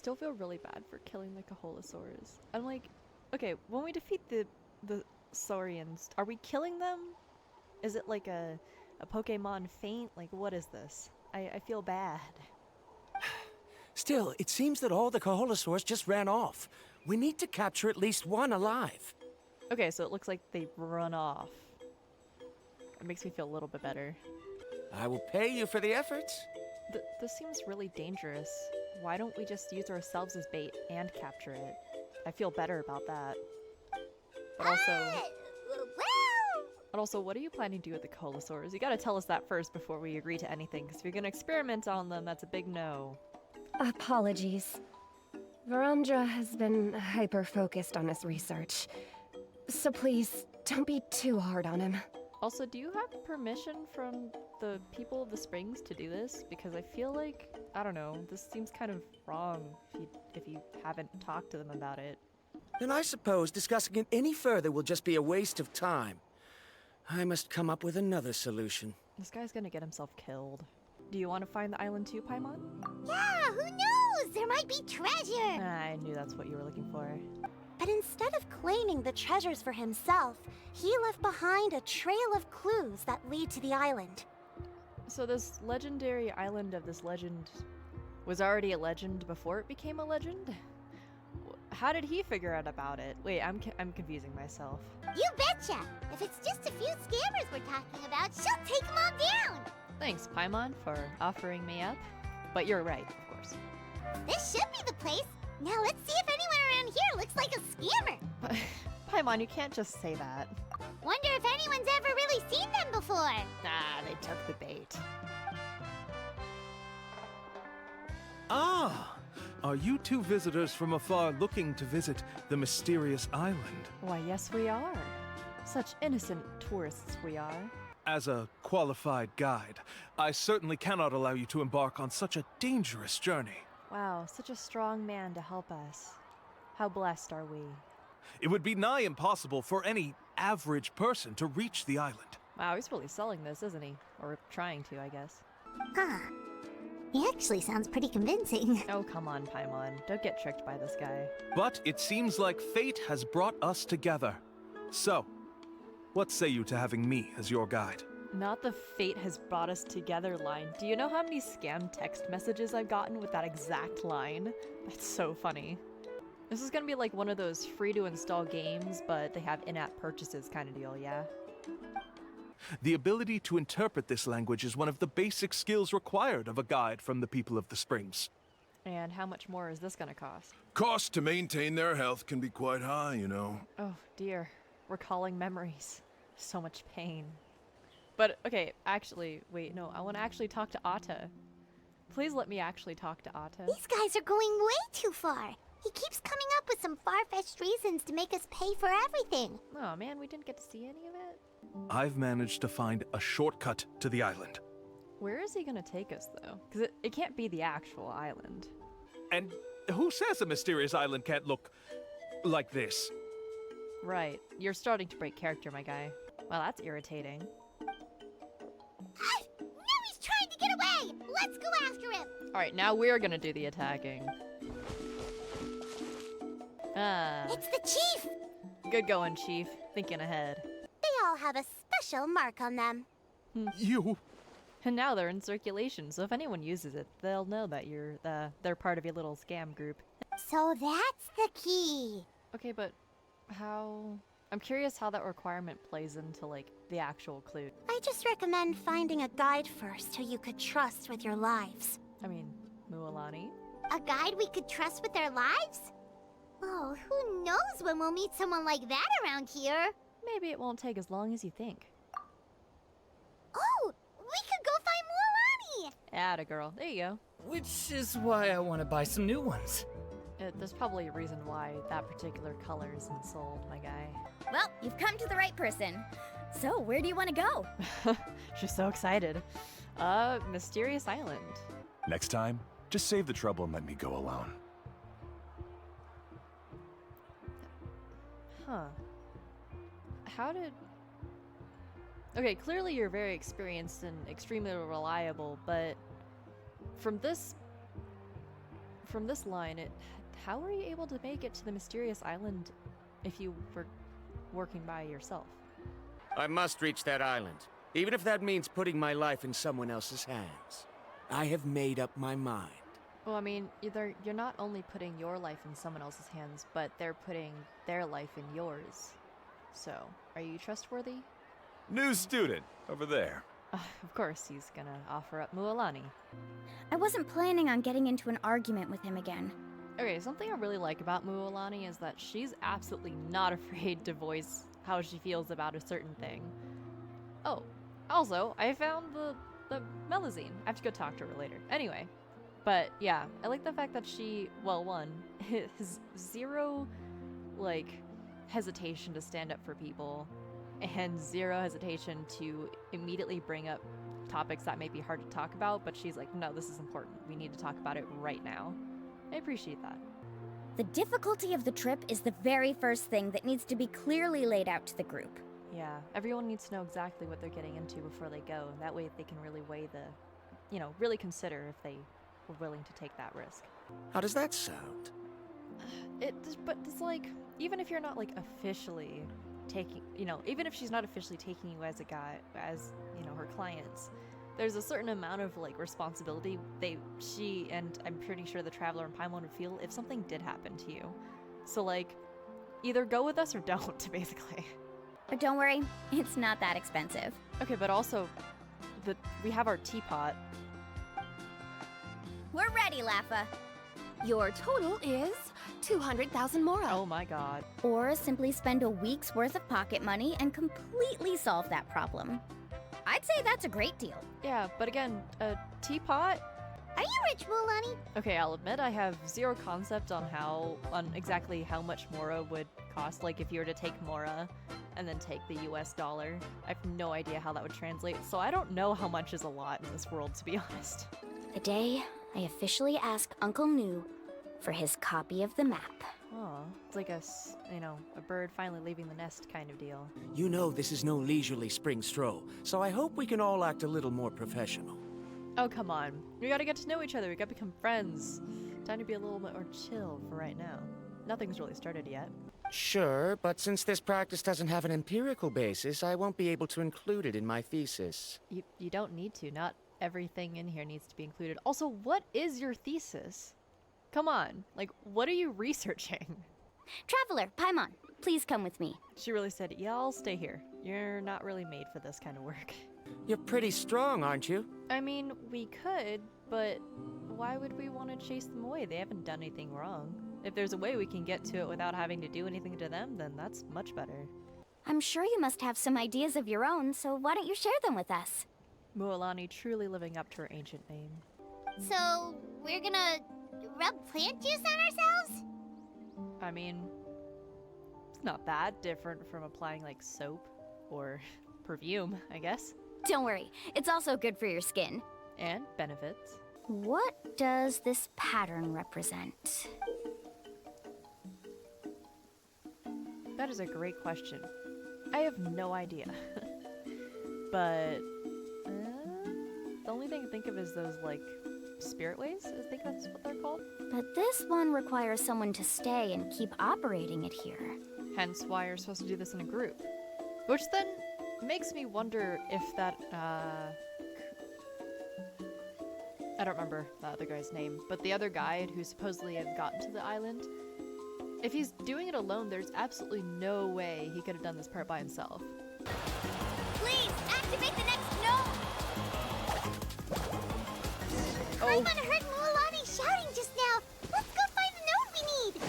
still feel really bad for killing the Kaholosaurs. I'm like, okay, when we defeat the Saurians, are we killing them? Is it like a Pokemon feint? Like, what is this? I feel bad. Still, it seems that all the Kaholosaurs just ran off. We need to capture at least one alive. Okay, so it looks like they run off. It makes me feel a little bit better. I will pay you for the efforts. This seems really dangerous. Why don't we just use ourselves as bait and capture it? I feel better about that. But also, what are you planning to do with the Kaholosaurs? You gotta tell us that first before we agree to anything, because if you're gonna experiment on them, that's a big no. Apologies. Varandra has been hyper-focused on his research. So please, don't be too hard on him. Also, do you have permission from the people of the Springs to do this? Because I feel like, I don't know, this seems kind of wrong if you haven't talked to them about it. Then I suppose discussing it any further will just be a waste of time. I must come up with another solution. This guy's gonna get himself killed. Do you want to find the island too, Paimon? Yeah, who knows? There might be treasure! I knew that's what you were looking for. But instead of claiming the treasures for himself, he left behind a trail of clues that lead to the island. So this legendary island of this legend was already a legend before it became a legend? How did he figure out about it? Wait, I'm confusing myself. You betcha! If it's just a few scammers we're talking about, she'll take them all down! Thanks, Paimon, for offering me up. But you're right, of course. This should be the place. Now let's see if anyone around here looks like a scammer. But, Paimon, you can't just say that. Wonder if anyone's ever really seen them before. Nah, they took the bait. Ah! Are you two visitors from afar looking to visit the mysterious island? Why, yes we are. Such innocent tourists we are. As a qualified guide, I certainly cannot allow you to embark on such a dangerous journey. Wow, such a strong man to help us. How blessed are we? It would be nigh impossible for any average person to reach the island. Wow, he's really selling this, isn't he? Or trying to, I guess. Huh. He actually sounds pretty convincing. Oh, come on, Paimon. Don't get tricked by this guy. But it seems like fate has brought us together. So, what say you to having me as your guide? Not the fate has brought us together line. Do you know how many scam text messages I've gotten with that exact line? That's so funny. This is gonna be like one of those free to install games, but they have in-app purchases kind of deal, yeah? The ability to interpret this language is one of the basic skills required of a guide from the people of the Springs. And how much more is this gonna cost? Costs to maintain their health can be quite high, you know. Oh dear, recalling memories. So much pain. But, okay, actually, wait, no, I want to actually talk to Atta. Please let me actually talk to Atta. These guys are going way too far. He keeps coming up with some far-fetched reasons to make us pay for everything. Oh man, we didn't get to see any of it? I've managed to find a shortcut to the island. Where is he gonna take us, though? Because it can't be the actual island. And who says a mysterious island can't look like this? Right, you're starting to break character, my guy. Well, that's irritating. Now he's trying to get away! Let's go after him! Alright, now we're gonna do the attacking. Ah, It's the chief! good going, Chief. Thinking ahead. They all have a special mark on them. You... And now they're in circulation, so if anyone uses it, they'll know that they're part of your little scam group. So that's the key. Okay, but how... I'm curious how that requirement plays into, like, the actual clue. I just recommend finding a guide first who you could trust with your lives. I mean, Mualani? A guide we could trust with their lives? Oh, who knows when we'll meet someone like that around here? Maybe it won't take as long as you think. Oh, we could go find Mualani! Atta girl. There you go. Which is why I want to buy some new ones. There's probably a reason why that particular color isn't sold, my guy. Well, you've come to the right person. So, where do you want to go? She's so excited. Mysterious Island. Next time, just save the trouble and let me go alone. Huh. How did... Okay, clearly you're very experienced and extremely reliable, but from from this line, how were you able to make it to the mysterious island if you were working by yourself? I must reach that island, even if that means putting my life in someone else's hands. I have made up my mind. Well, I mean, you're not only putting your life in someone else's hands, but they're putting their life in yours. So, are you trustworthy? New student, over there. Of course, he's gonna offer up Mualani. I wasn't planning on getting into an argument with him again. Okay, something I really like about Mualani is that she's absolutely not afraid to voice how she feels about a certain thing. Oh, also, I found the Melazine. I have to go talk to her later. Anyway, but yeah, I like the fact that she, well, one, has zero, like, hesitation to stand up for people, and zero hesitation to immediately bring up topics that may be hard to talk about, but she's like, no, this is important. We need to talk about it right now. I appreciate that. The difficulty of the trip is the very first thing that needs to be clearly laid out to the group. Yeah, everyone needs to know exactly what they're getting into before they go, and that way they can really weigh the, really consider if they were willing to take that risk. How does that sound? But it's like, even if you're not like officially taking, even if she's not officially taking you as a guy, as, her clients, there's a certain amount of like responsibility she and I'm pretty sure the Traveler and Paimon would feel if something did happen to you. So like, either go with us or don't, basically. But don't worry, it's not that expensive. Okay, but also, we have our teapot. We're ready, Laffa. Your total is 200,000 mora. Oh my god. Or simply spend a week's worth of pocket money and completely solve that problem. I'd say that's a great deal. Yeah, but again, a teapot? Are you rich, Mualani? Okay, I'll admit I have zero concept on exactly how much mora would cost. Like if you were to take mora and then take the US dollar. I have no idea how that would translate, so I don't know how much is a lot in this world, to be honest. The day I officially ask Uncle Nu for his copy of the map. Oh, it's like a bird finally leaving the nest kind of deal. You know this is no leisurely spring stroll, so I hope we can all act a little more professional. Oh, come on. We gotta get to know each other. We gotta become friends. Time to be a little bit more chill for right now. Nothing's really started yet. Sure, but since this practice doesn't have an empirical basis, I won't be able to include it in my thesis. You don't need to. Not everything in here needs to be included. Also, what is your thesis? Come on. Like, what are you researching? Traveler, Paimon, please come with me. She really said, yeah, I'll stay here. You're not really made for this kind of work. You're pretty strong, aren't you? I mean, we could, but why would we want to chase them away? They haven't done anything wrong. If there's a way we can get to it without having to do anything to them, then that's much better. I'm sure you must have some ideas of your own, so why don't you share them with us? Mualani truly living up to her ancient name. So, we're gonna rub plant juice on ourselves? I mean, it's not that different from applying like soap or perfume, I guess. Don't worry, it's also good for your skin. And benefits. What does this pattern represent? That is a great question. I have no idea. But the only thing I think of is those like spirit ways. I think that's what they're called. But this one requires someone to stay and keep operating it here. Hence why you're supposed to do this in a group. Which then makes me wonder if that, I don't remember the other guy's name, but the other guide who supposedly had gotten to the island, if he's doing it alone, there's absolutely no way he could have done this part by himself. Please, activate the next node! Oh, Paimon heard Mualani shouting just now! Let's go find the node we need!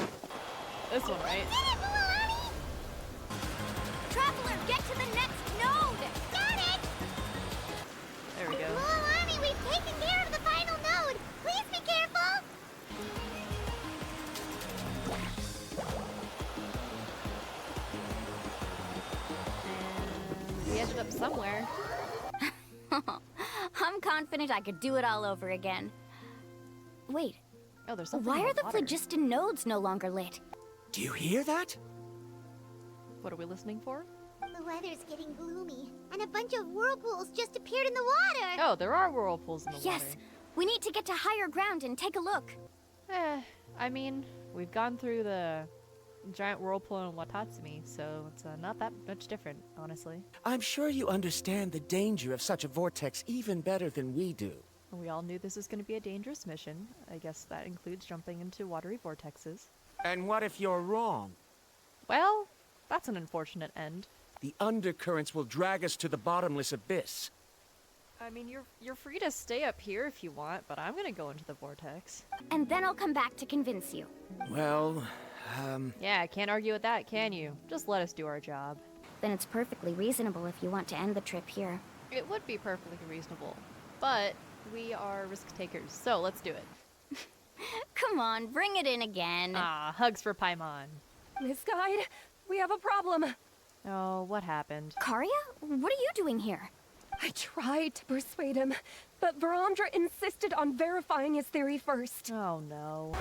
this one, right? Did it, Mualani? Traveler, get to the next node! Got it! There we go. Mualani, we've taken care of the final node! Please be careful! And we ended up somewhere. I'm confident I could do it all over again. Wait, Oh, there's something why in are the water. phlogiston nodes no longer lit? Do you hear that? What are we listening for? The weather's getting gloomy, and a bunch of whirlpools just appeared in the water! Oh, there are whirlpools in the Yes, water. we need to get to higher ground and take a look. I mean, we've gone through the giant whirlpool in Watatsumi, so it's not that much different, honestly. I'm sure you understand the danger of such a vortex even better than we do. We all knew this was going to be a dangerous mission. I guess that includes jumping into watery vortexes. And what if you're wrong? Well, that's an unfortunate end. The undercurrents will drag us to the bottomless abyss. I mean, you're free to stay up here if you want, but I'm gonna go into the vortex. And then I'll come back to convince you. Well, Yeah, can't argue with that, can you? Just let us do our job. Then it's perfectly reasonable if you want to end the trip here. It would be perfectly reasonable, but we are risk takers, so let's do it. Come on, bring it in again. Ah, hugs for Paimon. Miss Guide, we have a problem. Oh, what happened? Karya? What are you doing here? I tried to persuade him, but Verandra insisted on verifying his theory first. Oh no.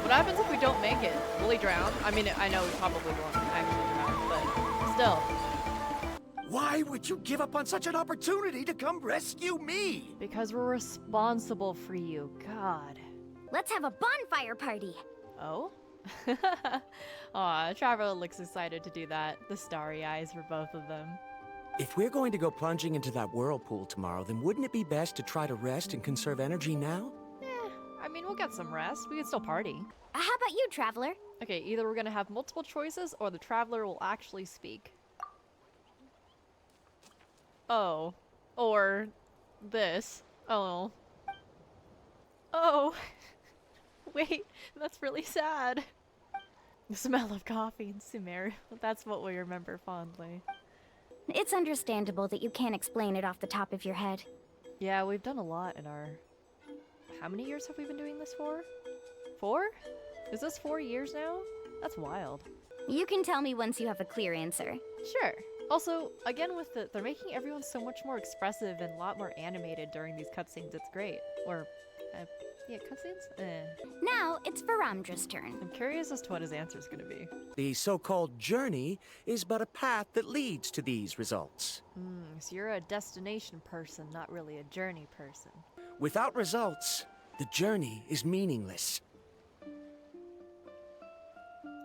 What happens if we don't make it? Will he drown? I mean, I know we probably won't actually drown, but still. why would you give up on such an opportunity to come rescue me? Because we're responsible for you. God. Let's have a bonfire party. Oh? Aw, Traveler looks excited to do that. The starry eyes for both of them. If we're going to go plunging into that whirlpool tomorrow, then wouldn't it be best to try to rest and conserve energy now? I mean, we'll get some rest. We can still party. How about you, Traveler? Okay, either we're gonna have multiple choices or the Traveler will actually speak. Oh. Or this. Oh. Oh. Wait, that's really sad. The smell of coffee and Sumer. That's what we remember fondly. It's understandable that you can't explain it off the top of your head. Yeah, we've done a lot in our... How many years have we been doing this for? 4? Is this 4 years now? That's wild. You can tell me once you have a clear answer. Sure. Also, again with the... They're making everyone so much more expressive and a lot more animated during these cutscenes. It's great. Or... yeah, cutscenes? Now, it's Verandra's turn. I'm curious as to what his answer is going to be. The so-called journey is but a path that leads to these results. So you're a destination person, not really a journey person. Without results, the journey is meaningless.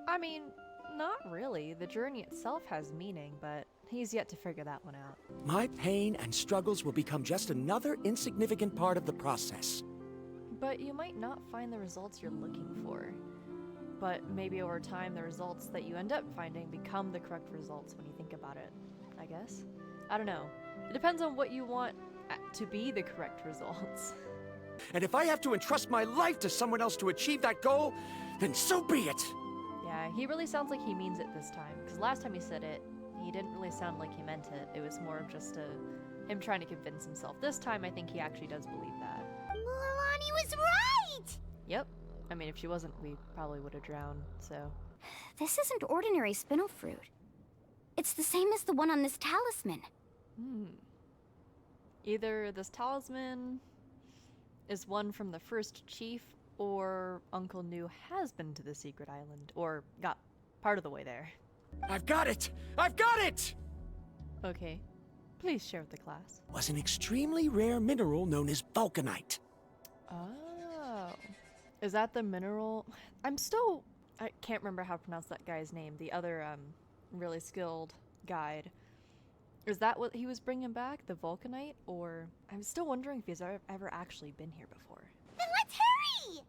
I mean, not really. The journey itself has meaning, but he's yet to figure that one out. My pain and struggles will become just another insignificant part of the process. But you might not find the results you're looking for. But maybe over time, the results that you end up finding become the correct results when you think about it, I guess. I don't know. It depends on what you want to be the correct results. And if I have to entrust my life to someone else to achieve that goal, then so be it! Yeah, he really sounds like he means it this time. Because last time he said it, he didn't really sound like he meant it. It was more of just him trying to convince himself. This time, I think he actually does believe that. Mualani was right! Yep. I mean, if she wasn't, we probably would have drowned, so... This isn't ordinary spinel fruit. It's the same as the one on this talisman. Either this talisman is one from the first chief, or Uncle New has been to the secret island, or got part of the way there. I've got it! I've got it! Okay. Please share with the class. Was an extremely rare mineral known as vulcanite. Oh. Is that the mineral? I can't remember how to pronounce that guy's name. The other, really skilled guide. Is that what he was bringing back? The vulcanite? Or... I'm still wondering if he's ever actually been here before. Then let's hurry!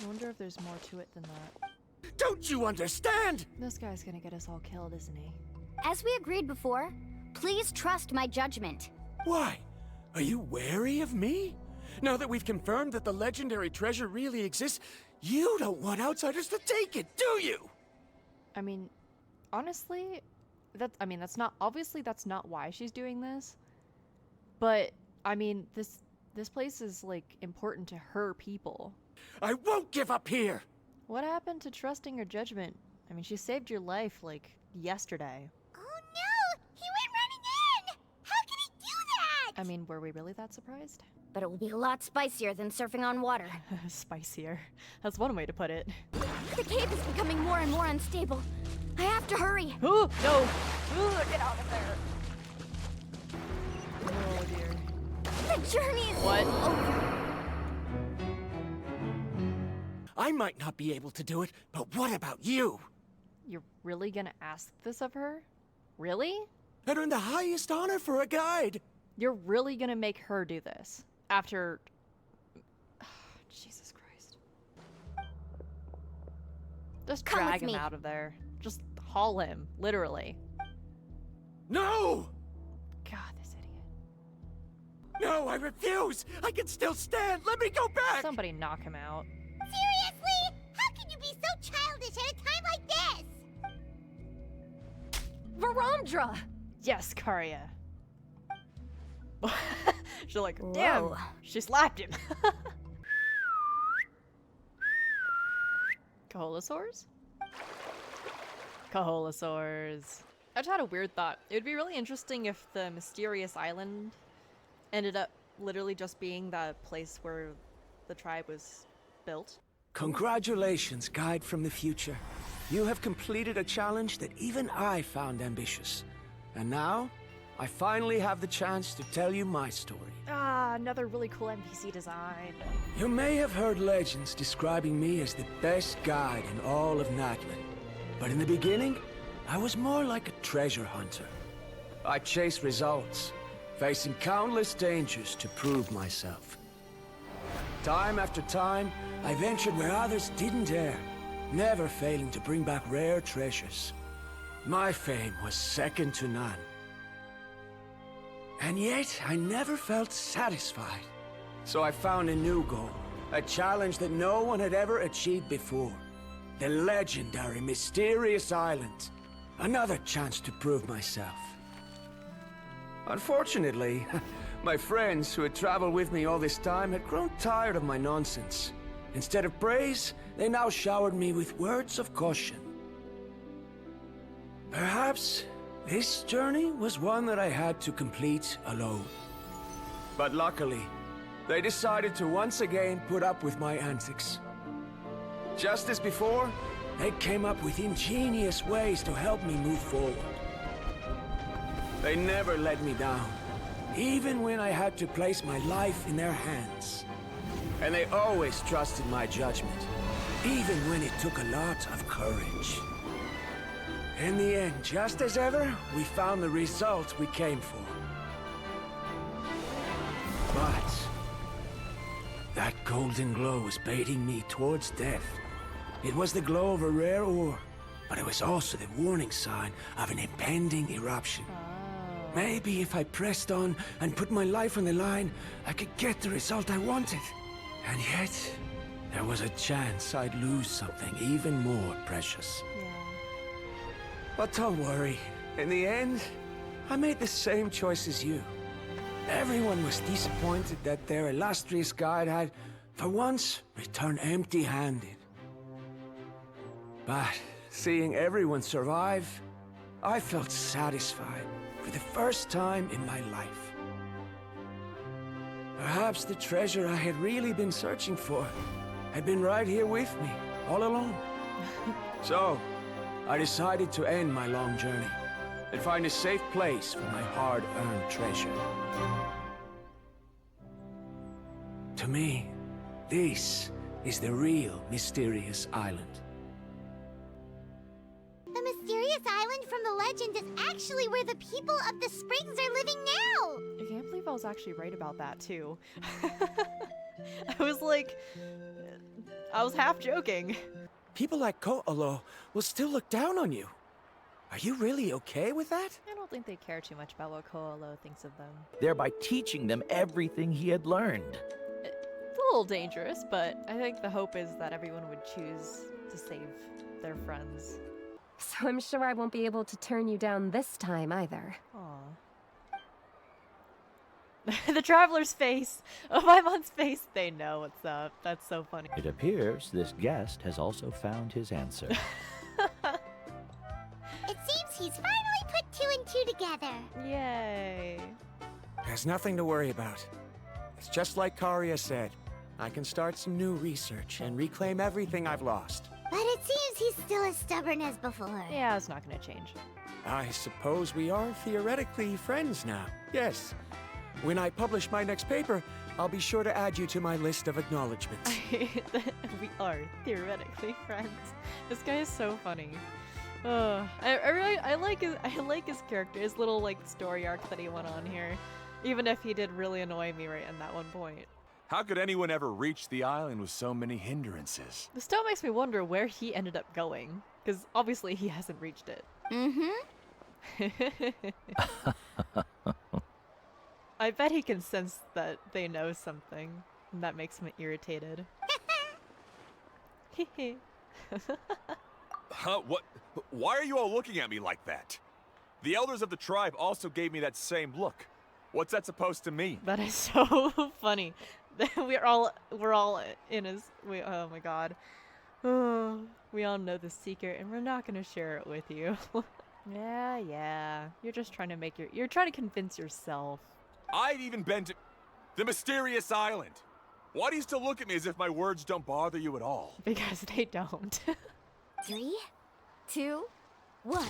I wonder if there's more to it than that. Don't you understand? This guy's gonna get us all killed, isn't he? As we agreed before, please trust my judgment. Why? Are you wary of me? Now that we've confirmed that the legendary treasure really exists, you don't want outsiders to take it, do you? I mean, honestly, that's not, obviously that's not why she's doing this. But, I mean, this place is, like, important to her people. I won't give up here! What happened to trusting her judgment? I mean, she saved your life, like, yesterday. Oh no! He went running in! How can he do that? I mean, were we really that surprised? But it will be a lot spicier than surfing on water. Spicier. That's one way to put it. The cave is becoming more and more unstable. I have to hurry. Oh, no! Get out of there! Oh, dear. The journey is What? over. I might not be able to do it, but what about you? You're really gonna ask this of her? Really? I'd earn the highest honor for a guide. You're really gonna make her do this? After... Jesus Christ. Just Come with drag him me. out of there. Just haul him, literally. No! God, this idiot. No, I refuse! I can still stand! Let me go back! Somebody knock him out. Seriously? How can you be so childish at a time like this? Verandra! Yes, Karya. She's like, damn, Whoa. she slapped him. Kaholosaurs? Kaholosaurs. I just had a weird thought. It would be really interesting if the mysterious island ended up literally just being the place where the tribe was built. Congratulations, guide from the future. You have completed a challenge that even I found ambitious. And now, I finally have the chance to tell you my story. Ah, another really cool NPC design. You may have heard legends describing me as the best guide in all of Natlan. But in the beginning, I was more like a treasure hunter. I chased results, facing countless dangers to prove myself. Time after time, I ventured where others didn't dare, never failing to bring back rare treasures. My fame was second to none. And yet, I never felt satisfied. So I found a new goal, a challenge that no one had ever achieved before. The legendary, mysterious island. Another chance to prove myself. Unfortunately, my friends who had traveled with me all this time had grown tired of my nonsense. Instead of praise, they now showered me with words of caution. Perhaps this journey was one that I had to complete alone. But luckily, they decided to once again put up with my antics. Just as before, they came up with ingenious ways to help me move forward. They never let me down, even when I had to place my life in their hands. And they always trusted my judgment, even when it took a lot of courage. In the end, just as ever, we found the result we came for. But that golden glow was baiting me towards death. It was the glow of a rare ore, but it was also the warning sign of an impending eruption. Maybe if I pressed on and put my life on the line, I could get the result I wanted. And yet, there was a chance I'd lose something even more precious. But don't worry. In the end, I made the same choice as you. Everyone was disappointed that their illustrious guide had, for once, returned empty-handed. But seeing everyone survive, I felt satisfied for the first time in my life. Perhaps the treasure I had really been searching for had been right here with me, all along. So, I decided to end my long journey and find a safe place for my hard-earned treasure. To me, this is the real mysterious island. The mysterious island from the legend is actually where the people of the springs are living now! I can't believe I was actually right about that, too. I was like... I was half joking. People like Ko'olo will still look down on you. Are you really okay with that? I don't think they care too much about what Ko'olo thinks of them. thereby teaching them everything he had learned. It's a little dangerous, but I think the hope is that everyone would choose to save their friends. So I'm sure I won't be able to turn you down this time either. Aw. The traveler's face! Oh, my mom's face! They know what's up. That's so funny. It appears this guest has also found his answer. It seems he's finally put two and two together. Yay. There's nothing to worry about. It's just like Karya said. I can start some new research and reclaim everything I've lost. But it seems he's still as stubborn as before. Yeah, it's not gonna change. I suppose we are theoretically friends now. Yes. When I publish my next paper, I'll be sure to add you to my list of acknowledgements. We are theoretically friends. This guy is so funny. I like his character, his little like story arc that he went on here. Even if he did really annoy me right in that one point. How could anyone ever reach the island with so many hindrances? This still makes me wonder where he ended up going. Because obviously he hasn't reached it. I bet he can sense that they know something. And that makes him irritated. Huh? What? Why are you all looking at me like that? The elders of the tribe also gave me that same look. What's that supposed to mean? That is so funny. we're all in his. Oh my god. We all know the secret, and we're not gonna share it with you. Yeah. You're just trying to you're trying to convince yourself. I've even been to the mysterious island. Why do you still look at me as if my words don't bother you at all? Because they don't. 3, 2, 1.